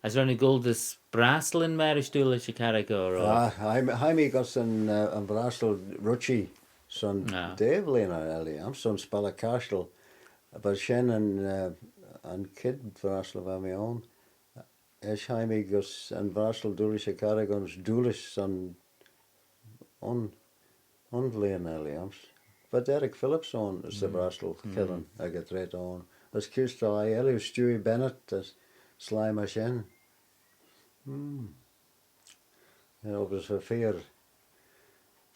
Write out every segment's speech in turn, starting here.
As run a Goldus Braslin Marish Dula Chicago or Jaime got an Brasel Ruchi, son Dave Lena Ellie. I'm son Spalla Castle, but Shen and Kid Brasel by my own. Es Jaime got an Brasel Dula Chicago and Dulis son on Lena Ellie. But Eric Phillips on is the Brasel Killen. I get right on. As Kirsta I Ellie Stewie Bennett as Slime Shen. It was a fair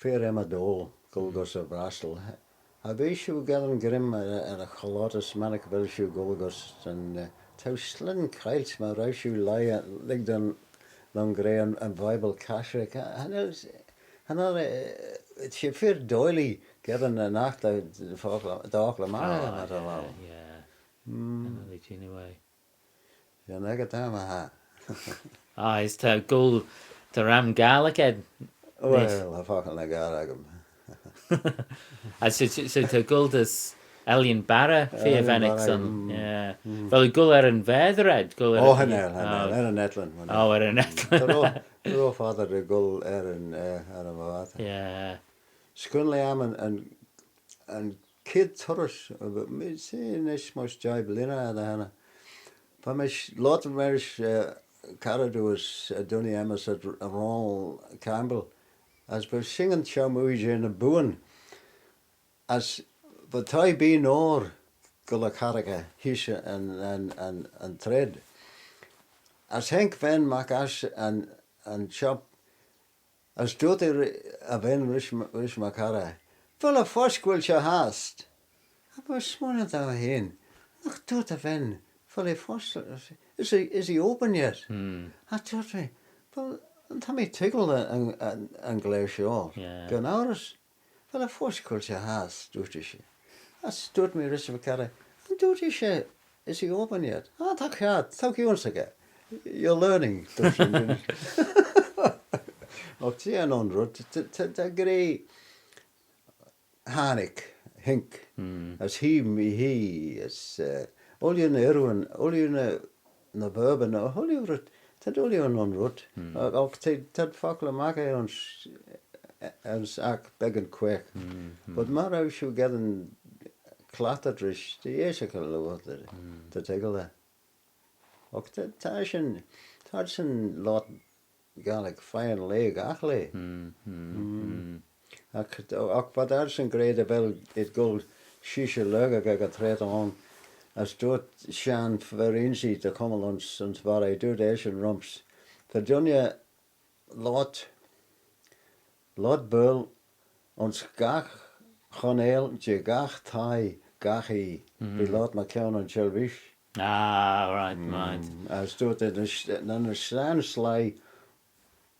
Emma Dole, Golgos of Brasel. I wish you getting grim at a chalotus manic Vilshu Golgos and tau slin kites my Raushu lie ligged on long grey and Bible Cashrick. And it's your fair doily getting a nacht out the Auckland yeah. Anyway. Yeah, negatama. It's to go to Ram Gallagher. Well, I fucking like Garagam. So to go this Alien Barra for Phoenix on, yeah. Well, go there in Vethered. Erin Netland. Oh, Erin Netland. They're all father to go Erin Aramavata. Yeah. Skunley and Kid Turris, but me saying this much job Lina the Hannah. But my lot of marriage Caradus Dunny Emmas at Ronald Campbell as we're singing Chamuja in a boon as but I be nor Gulacaraga Hisha and Thread as Henk Van Macash and Chop as Doty a Ven Rish Macara full of Foshquil hast. I was sworn at our hen. Ach, Doty Ven. Fully foster. Is he open yet? I thought me, well, Tommy tickled and glacial. Yeah. Ganaris. Well, a first culture has, duty she. I stood me rich of a carry. And duty she, is he open yet? Ah, talk you once again. You're learning. Of the unrut, the grey Hanik, Hink, as he, as. All you na bourbon, all you rut, tad all you on rut. Och tad fakla maka ons ak begin quick. But mar you getting clatterdrish, the yeshakal water, the tegel. Och tashin lot gallic fine leg achle. Och but arsen grade bell it gold shisha lugga got threat on. As doet Shan Verinci te komen ons waar hij doet Asian rumps. Verdonia lot bul ons gach ganeel je gach thai gachi die lot McKeown en Chelvish. Right. As doet dan een slaan sly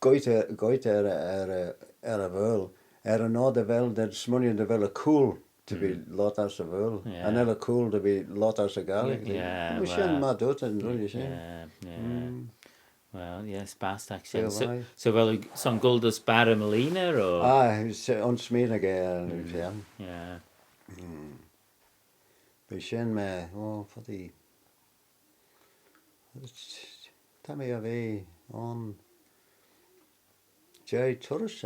goit a bul een ode wel dat smoney de wel cool. To be lot as a world, and never cool to be lot as a garlic. Yeah, we shouldn't mad do it, really. Yeah. Well, yes, past action. So well, some Goldus Barra Melina or? It's on Smith again. Yeah. We shouldn't for the. Tell me away on. Jerry Turris,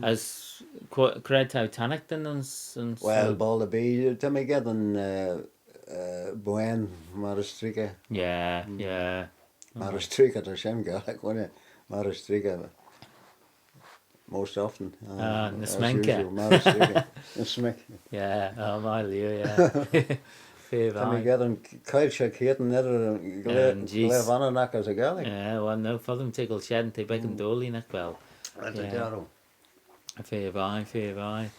As Craig Titanic and well, Ball be to me getting Buen Maristrika. Yeah. Maristrika to Shem Gallic, wasn't it? Maristrika most often. Nesmenka. Maristrika. Nesmenka. Yeah, my Leo, yeah. Can we get them Kyle check here and nether Glevananak as a Gallic? Yeah, well, no, for them tickle shed and take back and dolly neck well. Fair by.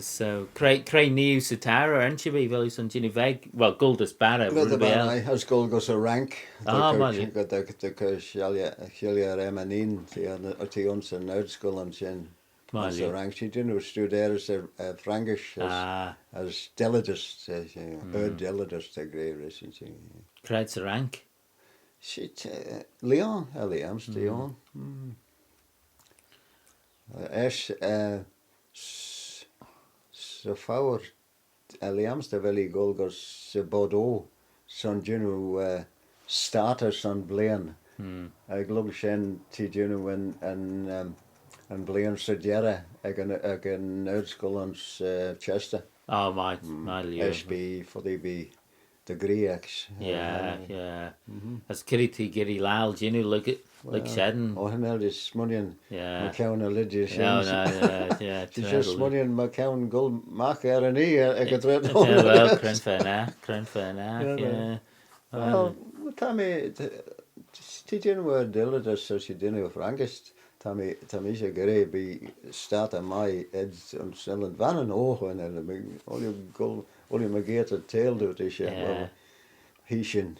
So, Cray New Satara, aren't you? Well, he's on Ginny Veg. Well, Goldus Barra. As Gold goes a rank. Man. Got the Shelia Remanin, the ons and out school and Shin. As a rank, she didn't stood there as a Frankish as delegist, delegist a grey recency. Crowd's a rank. Leon, Eliams, Leon. So far, Eliams the Valley Golgos Bordeaux, Son Juno status on Blaine. I glwb sien ti dyn nhw yn Blaine Sydiera ag yn ysgol yn Chester. Oh, my liw. SB for the be degree X. Yeah. As Kitty Giri Lal, do you know, look Shedden. Oh, hynny is Smunion. Yeah. McCown a Lydia. No, yeah. It's just Smunion McCown Gull Mac Ernie. I could read. Yeah, well, Crenfernach, yeah. Well, Tammy, teaching word Dillard so she didn't have Frankist. Tammy is a great be start of my heads on selling van and ogen and all you magate tail do this. Well, he shin.